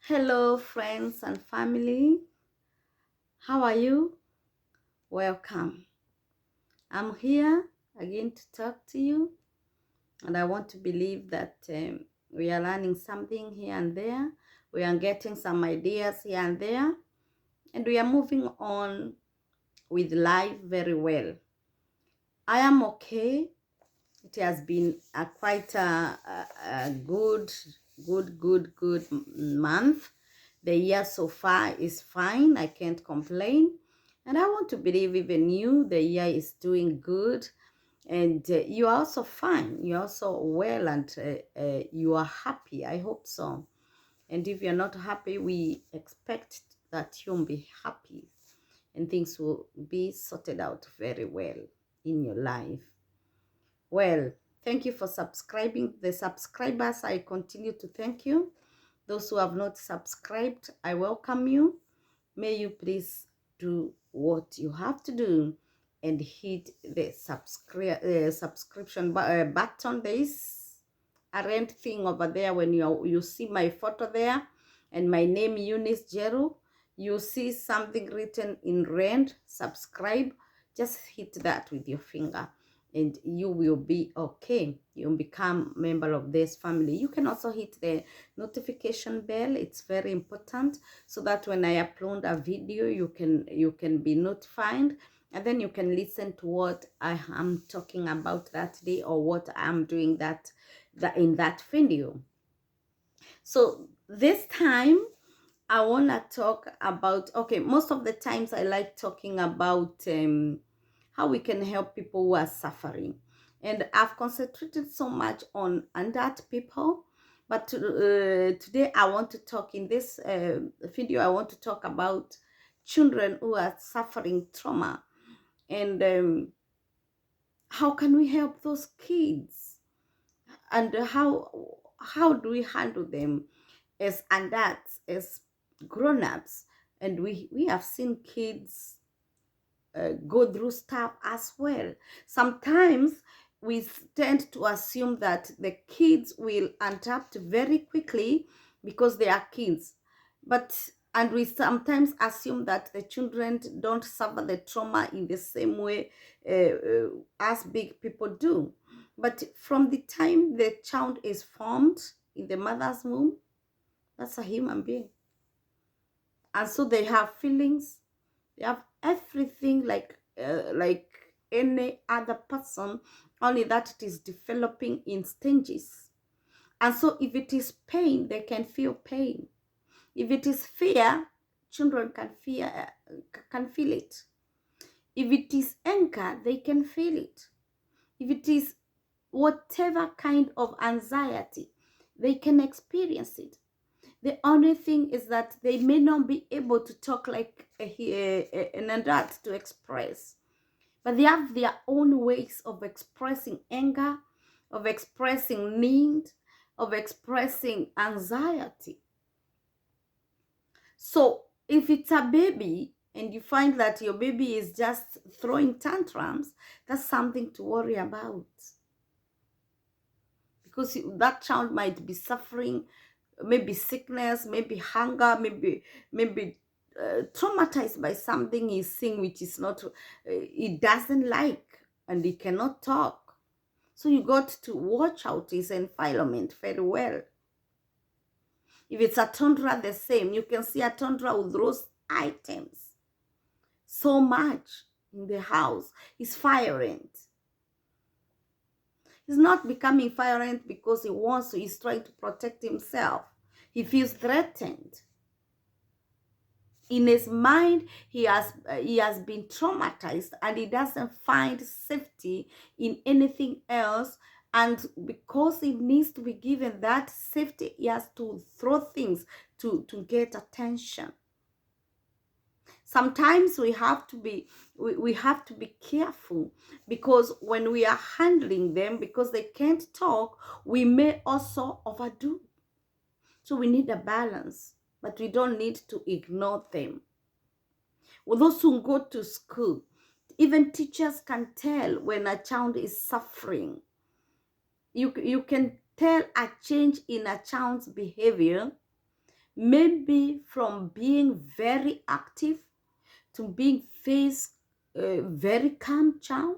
Hello, friends and family. How are you? Welcome. I'm here again to talk to you, and I want to believe that we are learning something here and there. We are getting some ideas here and there, and we are moving on with life very well. I am okay. It has been quite a good month. The year so far is fine. I can't complain. And I want to believe even you, the year is doing good. And you are also fine. You're also well and you are happy. I hope so. And if you're not happy, we expect that you'll be happy and things will be sorted out very well in your life. Well, thank you for subscribing. The subscribers, I continue to thank you. Those who have not subscribed, I welcome you. May you please do what you have to do and hit the subscription button. There is a red thing over there when you see my photo there and my name Eunice Jeru. You see something written in red, subscribe. Just hit that with your finger and you will be okay. You'll become member of this family. You can also hit the notification bell. It's very important so that when I upload a video, you can be notified, and then you can listen to what I am talking about that day or what I'm doing that in that video. So this time I want to talk about, okay, most of the times I like talking about how we can help people who are suffering. And I've concentrated so much on that people. But today I want to talk in this video, I want to talk about children who are suffering trauma. And how can we help those kids? And how do we handle them as adults, as grown-ups? And we have seen kids go through stuff as well. Sometimes we tend to assume that the kids will adapt very quickly because they are kids, and we sometimes assume that the children don't suffer the trauma in the same way as big people do. But from the time the child is formed in the mother's womb, that's a human being. And so they have feelings, they have everything like any other person, only that it is developing in stages. And so if it is pain, they can feel pain. If it is fear, children can feel it. If it is anger, they can feel it. If it is whatever kind of anxiety, they can experience it. The only thing is that they may not be able to talk like an adult to express, but they have their own ways of expressing anger, of expressing need, of expressing anxiety. So if it's a baby and you find that your baby is just throwing tantrums, that's something to worry about, because that child might be suffering maybe sickness, maybe hunger, maybe traumatized by something he's seeing which is not, he doesn't like, and he cannot talk. So you got to watch out his environment very well. If it's a toddler, the same. You can see a toddler who throws items so much in the house. He's violent. He's not becoming violent because he wants to. He's trying to protect himself. He feels threatened. In his mind, he has been traumatized, and he doesn't find safety in anything else. And because he needs to be given that safety, he has to throw things to get attention. Sometimes we have to be careful, because when we are handling them, because they can't talk, we may also overdo. So we need a balance, but we don't need to ignore them. Well, those who go to school, even teachers can tell when a child is suffering. You can tell a change in a child's behavior Maybe from being very active to being very calm child,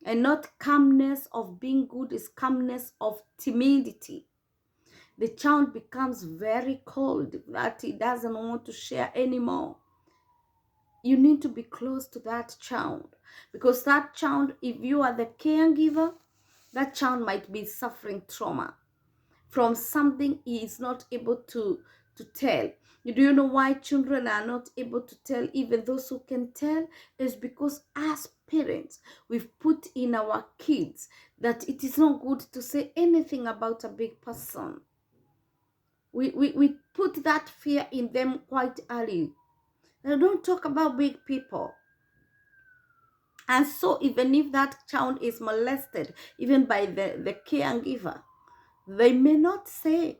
and not calmness of being good, is calmness of timidity. The child becomes very cold, that he doesn't want to share anymore. You need to be close to that child, because that child, if you are the caregiver, that child might be suffering trauma from something he is not able to tell. Do you know why children are not able to tell? Even those who can tell, is because as parents, we've put in our kids that it is not good to say anything about a big person. We put that fear in them quite early. They don't talk about big people. And so even if that child is molested, even by the caregiver, they may not say,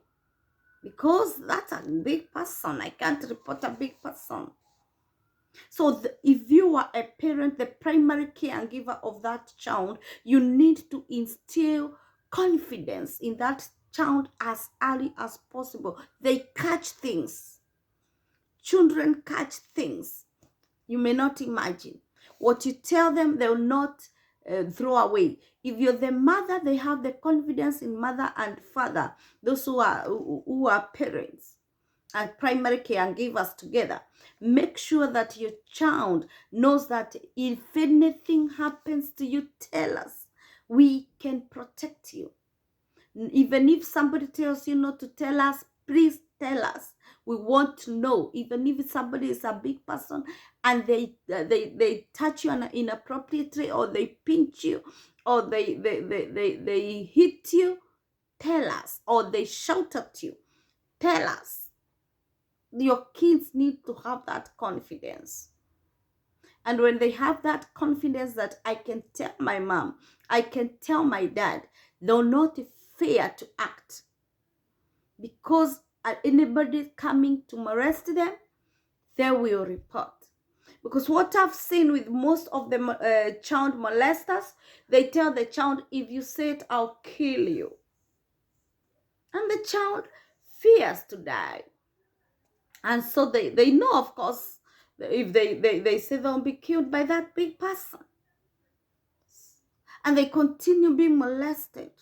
because that's a big person. I can't report a big person. So if you are a parent, the primary caregiver of that child, you need to instill confidence in that child as early as possible. They catch things. Children catch things. You may not imagine. What you tell them, they'll not throw away. If you're the mother, they have the confidence in mother and father, those who are parents and primary caregivers together. Make sure that your child knows that if anything happens to you, tell us. We can protect you. Even if somebody tells you not to tell us, please tell us. We want to know. Even if somebody is a big person and they touch you inappropriately, or they pinch you, or they hit you, tell us. Or they shout at you, tell us. Your kids need to have that confidence. And when they have that confidence that I can tell my mom, I can tell my dad, they'll not fear to act. Because anybody coming to molest them, they will report. Because what I've seen with most of the child molesters, they tell the child, if you say it, I'll kill you. And the child fears to die. And so they know, of course, if they say they'll be killed by that big person. And they continue being molested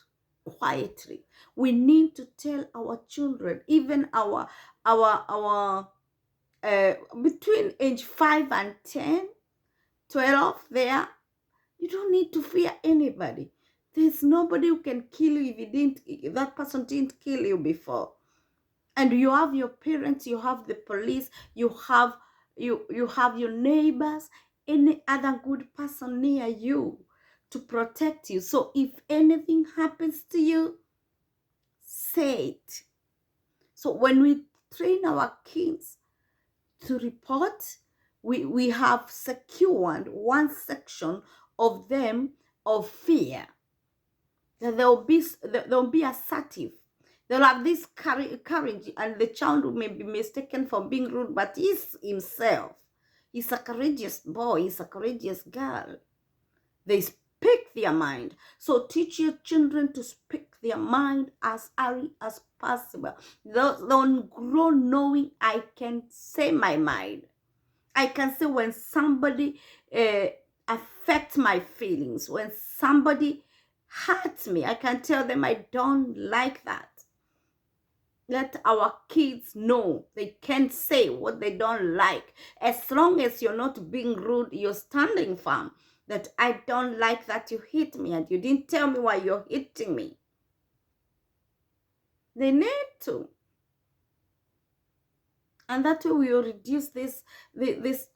quietly. We need to tell our children, even our between age 5 and 10, 12 there, you don't need to fear anybody. There's nobody who can kill you if that person didn't kill you before. And you have your parents, you have the police, you have your neighbors, any other good person near you to protect you. So if anything happens to you, say it. So when we train our kids to report, we have secured one section of them of fear. That they'll be assertive. They'll have this courage, and the child may be mistaken for being rude, but he's himself. He's a courageous boy, he's a courageous girl. They speak their mind. So teach your children to speak their mind as early as possible. Don't grow knowing I can say my mind. I can say when somebody affects my feelings, when somebody hurts me, I can tell them I don't like that. Let our kids know they can say what they don't like. As long as you're not being rude, you're standing firm. That I don't like that you hit me and you didn't tell me why you're hitting me. They need to. And that way we will reduce this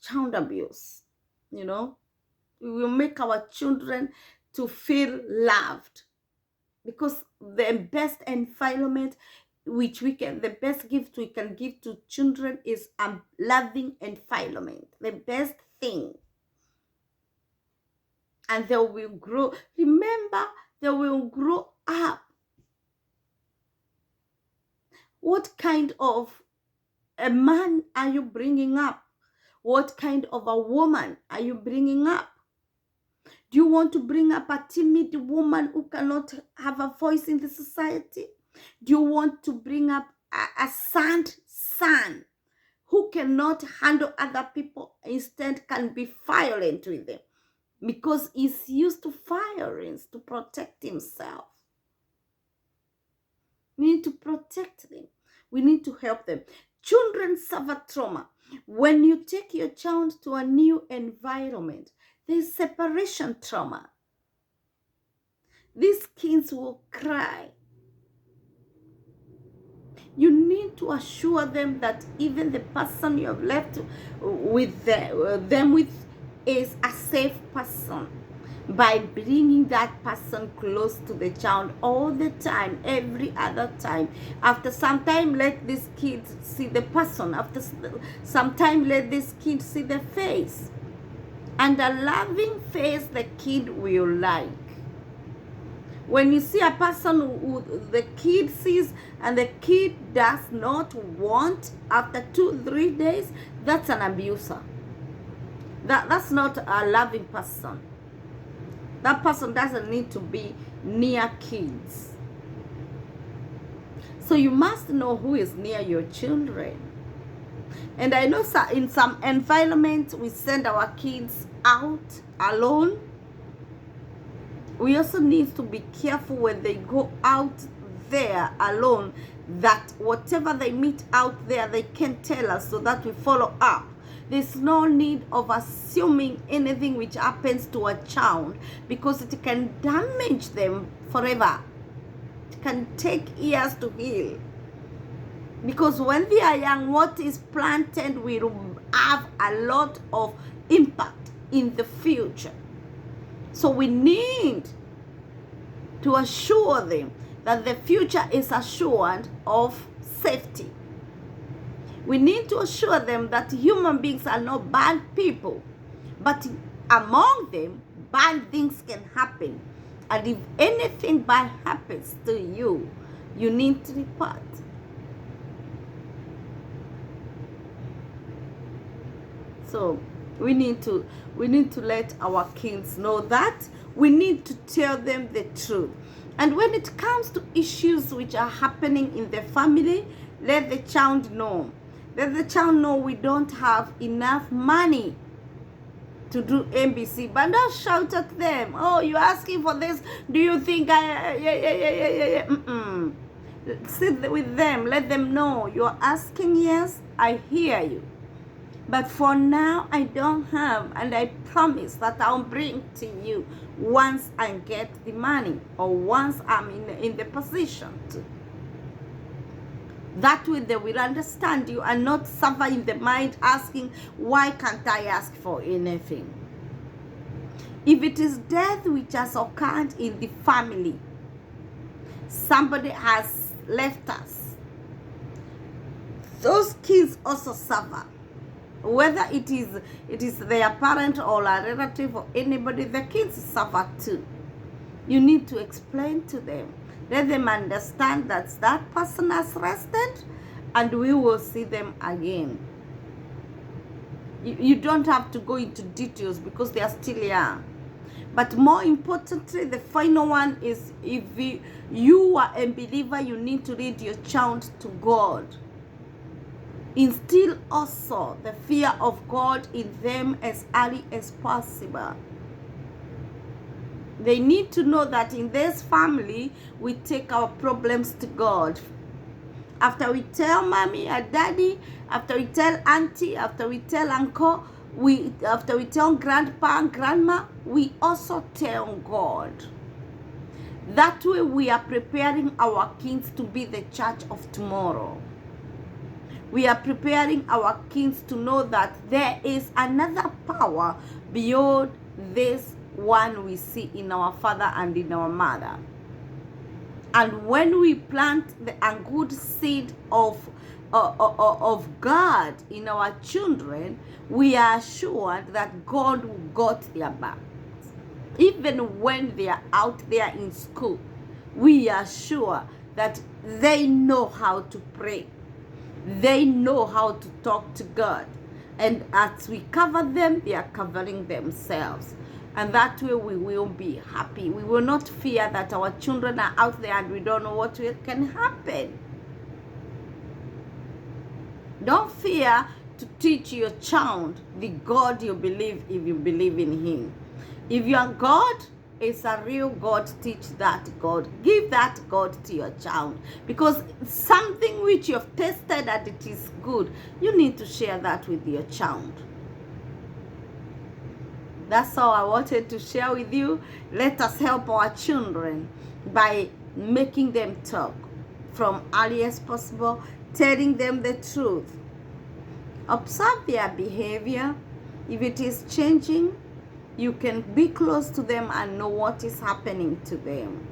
child abuse. You know, we will make our children to feel loved. Because the best environment the best gift we can give to children is a loving environment. The best thing. And they will grow. Remember, they will grow up. What kind of a man are you bringing up? What kind of a woman are you bringing up? Do you want to bring up a timid woman who cannot have a voice in the society? Do you want to bring up a sad son who cannot handle other people, instead can be violent with them because he's used to violence to protect himself. We need to protect them. We need to help them. Children suffer trauma. When you take your child to a new environment, there's separation trauma. These kids will cry. You need to assure them that even the person you have left with them with is a safe person, by bringing that person close to the child all the time, every other time. After some time, let these kids see the person. After some time, let these kids see the face. And a loving face the kid will like. When you see a person who the kid sees and the kid does not want, after 2-3 days, that's an abuser. That's not a loving person. That person doesn't need to be near kids. So you must know who is near your children. And I know in some environments we send our kids out alone. We also need to be careful when they go out there alone, that whatever they meet out there, they can tell us so that we follow up. There's no need of assuming anything which happens to a child, because it can damage them forever. It can take years to heal. Because when they are young, what is planted will have a lot of impact in the future. So we need to assure them that the future is assured of safety. We need to assure them that human beings are not bad people, but among them, bad things can happen. And if anything bad happens to you, you need to report. So we need to let our kids know that. We need to tell them the truth. And when it comes to issues which are happening in the family, let the child know. Let the child know we don't have enough money to do MBC. But don't shout at them. Oh, you're asking for this. Do you think yeah. Sit with them. Let them know. You're asking, yes, I hear you. But for now, I don't have, and I promise that I'll bring to you once I get the money, or once I'm in the position to. That way they will understand you and not suffer in the mind asking, why can't I ask for anything? If it is death which has occurred in the family, somebody has left us, those kids also suffer. Whether it is their parent or a relative or anybody, the kids suffer too. You need to explain to them. Let them understand that that person has rested and we will see them again. You don't have to go into details because they are still young. But more importantly, the final one is, if you are a believer, you need to lead your child to God. Instill also the fear of God in them as early as possible. They need to know that in this family, we take our problems to God. After we tell mommy or daddy, after we tell auntie, after we tell uncle, after we tell grandpa and grandma, we also tell God. That way we are preparing our kids to be the church of tomorrow. We are preparing our kids to know that there is another power beyond this one we see in our father and in our mother. And when we plant a good seed of God in our children, we are assured that God will got their back. Even when they are out there in school, we are sure that they know how to pray. They know how to talk to God. And as we cover them, they are covering themselves. And that way we will be happy. We will not fear that our children are out there and we don't know what can happen. Don't fear to teach your child the God you believe if you believe in him. If your God is a real God, teach that God. Give that God to your child. Because something which you have tested that it is good, you need to share that with your child. That's all I wanted to share with you. Let us help our children by making them talk from early as possible, telling them the truth. Observe their behavior. If it is changing, you can be close to them and know what is happening to them.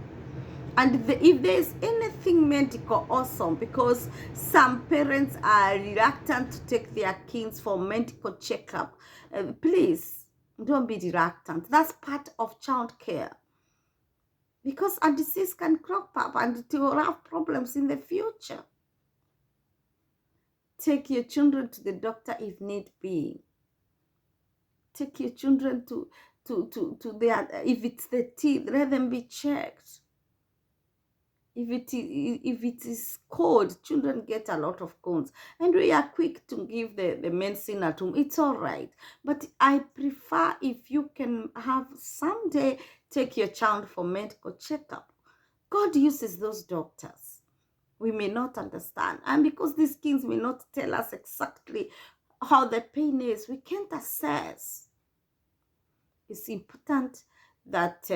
And if there's anything medical, awesome, because some parents are reluctant to take their kids for medical checkup. Please, don't be reluctant. That's part of child care. Because a disease can crop up and it will have problems in the future. Take your children to the doctor if need be. Take your children to their, if it's the teeth, let them be checked. If it is cold, children get a lot of colds. And we are quick to give the medicine at home. It's all right. But I prefer if you can have someday take your child for medical checkup. God uses those doctors. We may not understand. And because these kids may not tell us exactly how the pain is, we can't assess. It's important that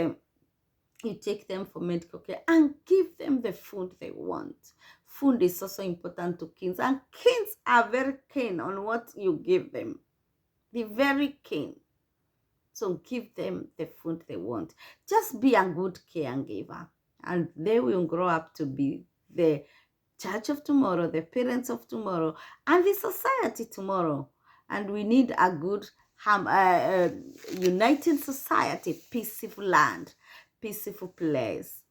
you take them for medical care and give them the food they want. Food is also important to kids, and kids are very keen on what you give them. They're very keen. So give them the food they want. Just be a good caregiver, and they will grow up to be the church of tomorrow, the parents of tomorrow, and the society tomorrow. And we need a good, united society, peaceful land, peaceful place.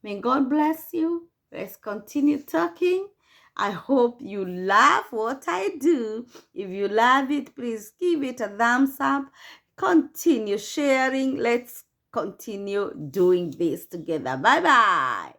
May God bless you. Let's continue talking. I hope you love what I do. If you love it, please give it a thumbs up. Continue sharing. Let's continue doing this together. Bye-bye.